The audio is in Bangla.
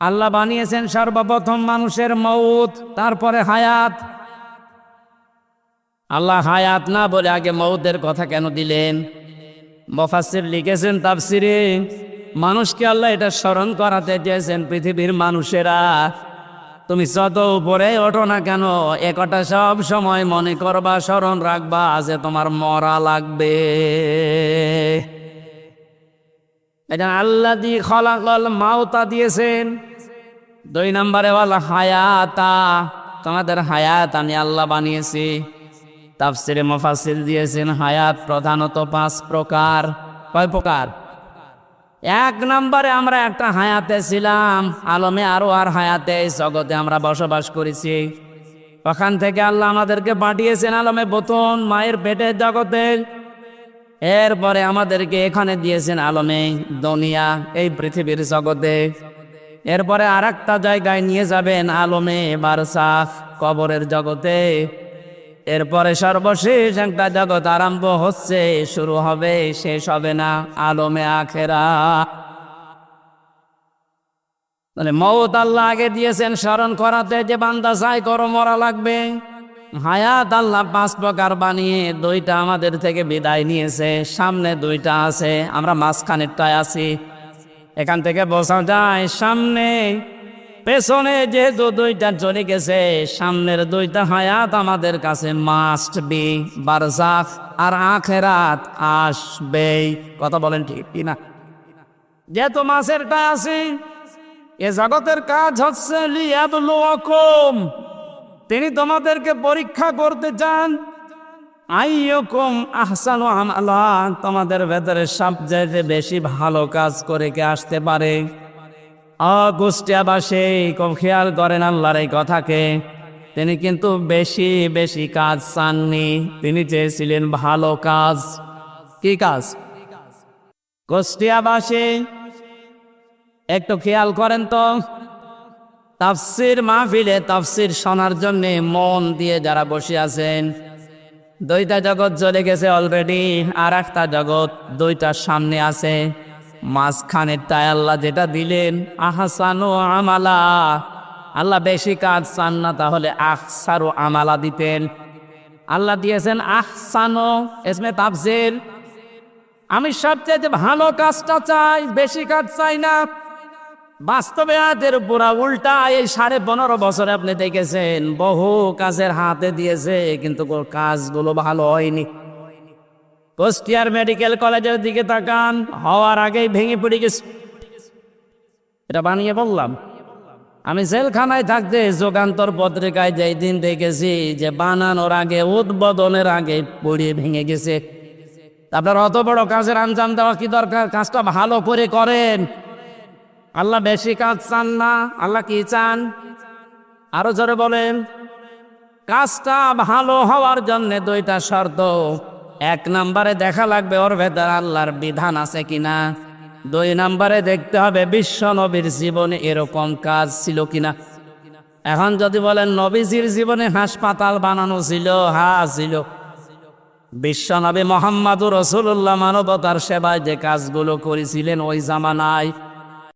আল্লাহ বানিয়েছেন সর্বপ্রথম মানুষের মউত, তারপরে হায়াত। আল্লাহ হায়াত না বলে আগে মউতের কথা কেন দিলেন? মুফাসসির লিখেছেন তাফসিরে, মানুষকে আল্লাহ এটা স্মরণ করাতে চেয়েছেন, পৃথিবীর মানুষেরা তুমি যত উপরে ওঠো না কেন, একটা সব সময় মনে করবা, স্মরণ রাখবা যে তোমার মরা লাগবে। এটা আল্লাযী খলাকাল মাউতা দিয়েছেন। 2 নম্বরে ওয়াল হায়াতা, তোমাদের হায়াত আমি আল্লাহ বানিয়েছি। তাফসিরে মুফাসসির দিয়েছেন হায়াত প্রধানত 5 প্রকার। কয় প্রকার? 1 নম্বরে আমরা একটা হায়াতে ছিলাম, আলমে আরো আর হায়াতে, জগতে আমরা বসবাস করেছি। ওখান থেকে আল্লাহ আমাদেরকে পাঠিয়েছেন আলমে বতন, মায়ের পেটের জগতে। এরপরে আমাদেরকে এখানে দিয়েছেন আলমে দুনিয়া, এই পৃথিবীর জগতে। এরপরে আর একটা জায়গায় নিয়ে যাবেন আলমে বারসাখ, কবরের জগতে। এরপরে সর্বশেষ একটা জগৎ আরম্ভ হচ্ছে, শুরু হবে, শেষ হবে না, আলমে আখেরাত। তাহলে মওত আল্লাহ আগে দিয়েছেন স্মরণ করাতে, যে বান্দা চাই করো মরা লাগবে। হায়াত আল্লাহ 5 প্রকার বানিয়ে 2টা আমাদের থেকে বিদায় নিয়েছে, সামনে 2টা আছে, আমরা মাঝখানেরটায় আছি। এখান থেকে বোঝা যায় সামনে পেছনে যেহেতু 2টা চলে গেছে, সামনের 2টা হায়াত আমাদের কাছে মাস্ট বি, বারজাখ আর আখেরাত আসবেই। কথা বলেন ঠিক কিনা? যেহেতু মাসেরটা আছে, এ জগতের কাজ হচ্ছে লিয়াবলুয়াকুম, তিনি তোমাদেরকে পরীক্ষা করতে চান। আইয়ুকুম আহসানু আমালা, তোমাদের ভেতরে সবচেয়ে বেশি ভালো কাজ করে কে আসতে পারে। অগুষ্টিয়াবাসী খুব খেয়াল করেন আল্লাহর এই কথাকে। তিনি কিন্তু বেশি বেশি কাজ চাননি, তিনি চেয়েছিলেন ভালো কাজ। কি কাজ? কুষ্টিয়াবাসী একটু খেয়াল করেন তো, তাফসির মাহফিলে তাফসির শোনার জন্য মন দিয়ে যারা বসে আছেন, 2টা জগৎ চলে গেছে অলরেডি, আর একটা জগৎ 2টার সামনে আছে। মাঝখানেরটায় আল্লাহ যেটা দিলেন আহসানু আমালা, আল্লাহ বেশি কাজ চান না, তাহলে আহসারু আমালা দিতেন। আল্লাহ দিয়েছেন আহসানু, ইসমে তাফসির, আমি সবচেয়ে ভালো কাজটা চাই, বেশি কাজ চাই না। বাস্তবে আয়াতের পুরা উল্টা। এই 15.5 বছরে আপনি দেখেছেন বহু কাজের হাতে দিয়েছে, কিন্তু কাজগুলো ভালো হয়নি। কুষ্টিয়ার মেডিকেল কলেজের দিকে তাকান, হওয়ার আগেই ভেঙে পড়ে গেছে। এটা বানিয়ে বললাম। আমি জেলখানায় থাকতে যুগান্তর পত্রিকায় যেই দিন দেখেছি যে বানানোর আগে, উদ্বোধনের আগে পড়ে ভেঙে গেছে। আপনার অত বড় কাজের আঞ্জাম দেওয়া কি দরকার? কাজটা ভালো করে করেন। আল্লাহ বেশি কাজ চান না, আল্লাহ কি চান? আরো জোরে বলেন। কাজটা ভালো হওয়ার জন্য 2টা শর্ত। 1 নম্বরে দেখা লাগবে ওর ভেতর আল্লাহর বিধান আছে কিনা। 2 নম্বরে দেখতে হবে বিশ্ব নবীর জীবনে এরকম কাজ ছিল কিনা। এখন যদি বলেন নবীজির জীবনে হাসপাতাল বানানো ছিল, হ্যাঁ ছিল। বিশ্ব নবী মুহাম্মদুর রাসূলুল্লাহ মানবতার সেবায় যে কাজগুলো করেছিলেন ওই জামানায়,